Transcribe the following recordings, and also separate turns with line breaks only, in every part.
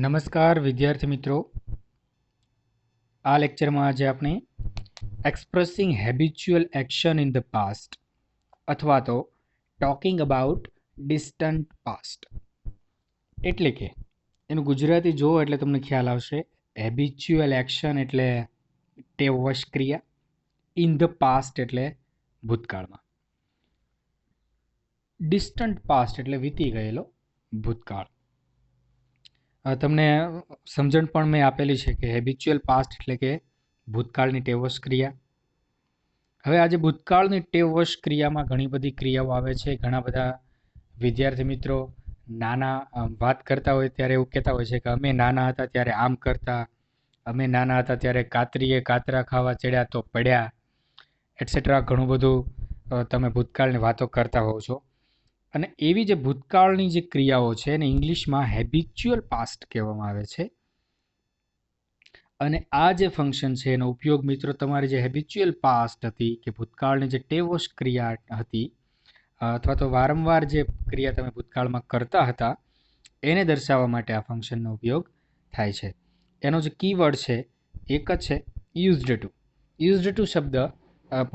નમસ્કાર વિદ્યાર્થી મિત્રો, આ લેક્ચરમાં આજે આપણે expressing habitual action in the past અથવા તો ટોકિંગ અબાઉટ ડિસ્ટન્ટ પાસ્ટ એટલે કે એનું ગુજરાતી જોવો એટલે તમને ખ્યાલ આવશે. હેબિચ્યુઅલ એક્શન એટલે ટેવવશ ક્રિયા, ઇન ધ પાસ્ટ એટલે ભૂતકાળમાં, ડિસ્ટન્ટ પાસ્ટ એટલે વીતી ગયેલો ભૂતકાળ. તમને સમજણ પણ મેં આપેલી છે કે હેબિચ્યુઅલ પાસ્ટ એટલે કે ભૂતકાળની ટેવવશ ક્રિયા. હવે આજે ભૂતકાળની ટેવવશ ક્રિયામાં ઘણી બધી ક્રિયાઓ આવે છે. ઘણા બધા વિદ્યાર્થી મિત્રો નાના વાત કરતા હોય ત્યારે એવું કહેતા હોય છે કે અમે નાના હતા ત્યારે આમ કરતા, અમે નાના હતા ત્યારે કાતરીએ કાતરા ખાવા ચડ્યા તો પડ્યા, એટસેટ્રા. ઘણું બધું તમે ભૂતકાળની વાતો કરતા હોવ છો. અને એવી જે ભૂતકાળની જે ક્રિયાઓ છે એને ઇંગ્લિશમાં હેબિચ્યુઅલ પાસ્ટ કહેવામાં આવે છે. અને આ જે ફંક્શન છે એનો ઉપયોગ મિત્રો તમારી જે હેબિચ્યુઅલ પાસ્ટ હતી કે ભૂતકાળની જે ટેવવશ ક્રિયા હતી અથવા તો વારંવાર જે ક્રિયા તમે ભૂતકાળમાં કરતા હતા એને દર્શાવવા માટે આ ફંક્શનનો ઉપયોગ થાય છે. એનો જે કીવર્ડ છે એક જ છે, યુઝડ ટુ. યુઝડ ટુ શબ્દ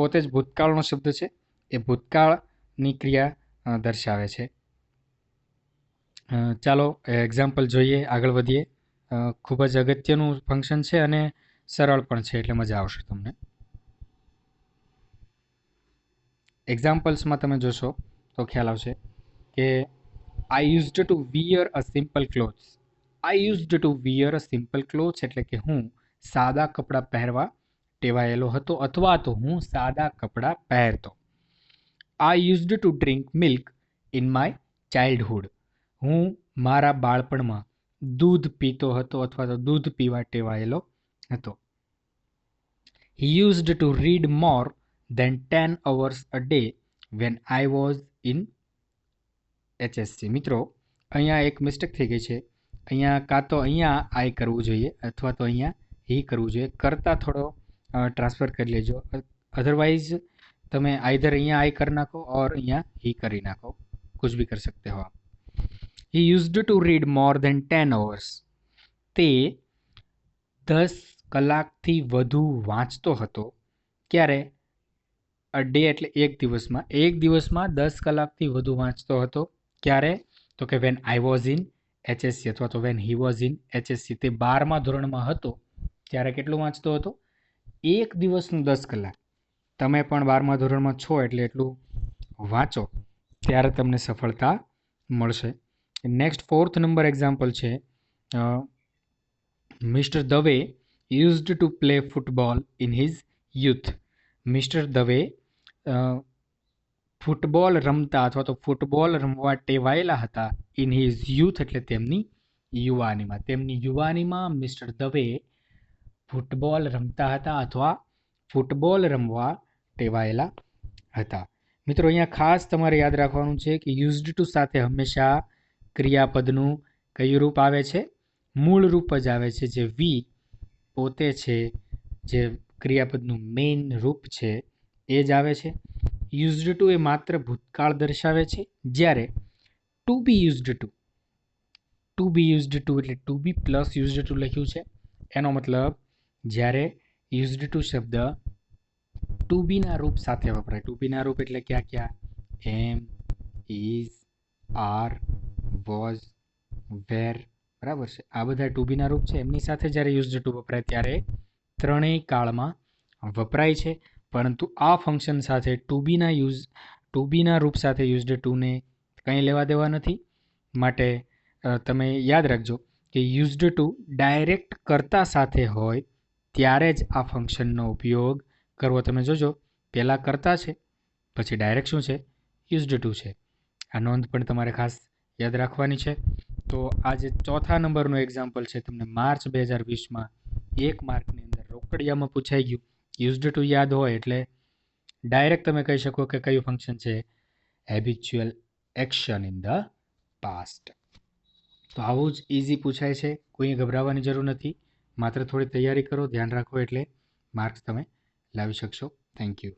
પોતે જ ભૂતકાળનો શબ્દ છે. એ ભૂતકાળની ક્રિયા દર્શાવે છે. ચાલો એક્ઝામ્પલ જોઈએ, આગળ વધીએ. ખૂબ જ અગત્યનું ફંક્શન છે અને સરળ પણ છે એટલે મજા આવશે તમને. એક્ઝામ્પલ્સમાં તમે જોશો તો ખ્યાલ આવશે કે I used to wear a simple clothes. I used to wear a simple clothes એટલે કે હું સાદા કપડાં પહેરવા ટેવાયેલો હતો અથવા તો હું સાદા કપડાં પહેરતો. I used to drink milk in my childhood. હું મારા બાળપણમાં દૂધ પીતો હતો અથવા તો દૂધ પીવા ટેવાયેલો હતો. He used to read more than 10 hours a day when I was in HSC. મિત્રો અહીંયા એક મિસ્ટેક થઈ ગઈ છે. અહીંયા કાં તો અહીંયા આઈ કરવું જોઈએ અથવા તો અહીંયા હી કરવું જોઈએ. કરતાં થોડો ટ્રાન્સફર કરી લેજો. અધરવાઇઝ તમે આઈધર અહીંયા આઈ કરી નાખો ઓર અહીંયા હી કરી નાખો, કુછ ભી કર સકતે હો આપ. He used to read more than 10 hours. તે 10 કલાકથી વધુ વાંચતો હતો. ક્યારે? અ ડે એટલે એક દિવસમાં. એક દિવસમાં 10 કલાકથી વધુ વાંચતો હતો. ક્યારે? તો કે when I was in HSC અથવા તો when he was in HSC. તે 12મા ધોરણમાં હતો ત્યારે કેટલું વાંચતો હતો? એક દિવસનું 10 કલાક. તમે પણ 12મા ધોરણમાં છો એટલે એટલું વાંચો ત્યારે તમને સફળતા મળશે. નેક્સ્ટ 4th નંબર એક્ઝામ્પલ છે. Mister Dave used to play football in his youth. Mister Dave football રમતા અથવા તો ફૂટબોલ રમવા ટેવાયેલા હતા ઇન હિઝ યુથ એટલે તેમની યુવાનીમાં. તેમની યુવાનીમાં મિસ્ટર દવે ફૂટબોલ રમતા હતા અથવા ફૂટબોલ રમવા ટેવાયેલા હતા. મિત્રો અહીંયા ખાસ તમારે યાદ રાખવાનું છે કે યુઝડ ટુ સાથે હંમેશા ક્રિયાપદનું કયું રૂપ આવે છે? મૂળ રૂપ જ આવે છે. જે વી પોતે છે, જે ક્રિયાપદનું મેઇન રૂપ છે એ જ આવે છે. યુઝડ ટુ એ માત્ર ભૂતકાળ દર્શાવે છે, જ્યારે to be used to, to be used to એટલે to be plus used to લખ્યું છે. એનો મતલબ જ્યારે યુઝડ ટુ શબ્દ ટુ બીના રૂપ સાથે વપરાય. ટુ બીના રૂપ એટલે ક્યાં ક્યાં? Am, is, are, was, were, બરાબર છે. આ બધા ટુ બીના રૂપ છે. એમની સાથે જ્યારે યુઝડ ટુ વપરાય ત્યારે ત્રણેય કાળમાં વપરાય છે. પરંતુ આ ફંક્શન સાથે ટુ બીના રૂપ સાથે યુઝડ ટુને કંઈ લેવા દેવા નથી. માટે તમે યાદ રાખજો કે યુઝડ ટુ ડાયરેક્ટ કર્તા સાથે હોય ત્યારે જ આ ફંક્શનનો ઉપયોગ કરવો. તમે જોજો પહેલાં કર્તા છે, પછી ડાયરેક્ટ શું છે? યુઝડ ટુ છે. આ નોંધ પણ તમારે ખાસ યાદ રાખવાની છે. તો આ જે 4થા નંબરનું એક્ઝામ્પલ છે તમને માર્ચ 2020માં 1 માર્કની અંદર રોકડિયામાં પૂછાઈ ગયું. યુઝડ ટુ યાદ હોય એટલે ડાયરેક્ટ તમે કહી શકો કે કયું ફંક્શન છે? Habitual action in the past. તો આવું જ ઇઝી પૂછાય છે. કોઈ ગભરાવાની જરૂર નથી. માત્ર થોડી તૈયારી કરો, ધ્યાન રાખો એટલે માર્ક્સ તમે લાવી શકશો. Thank you.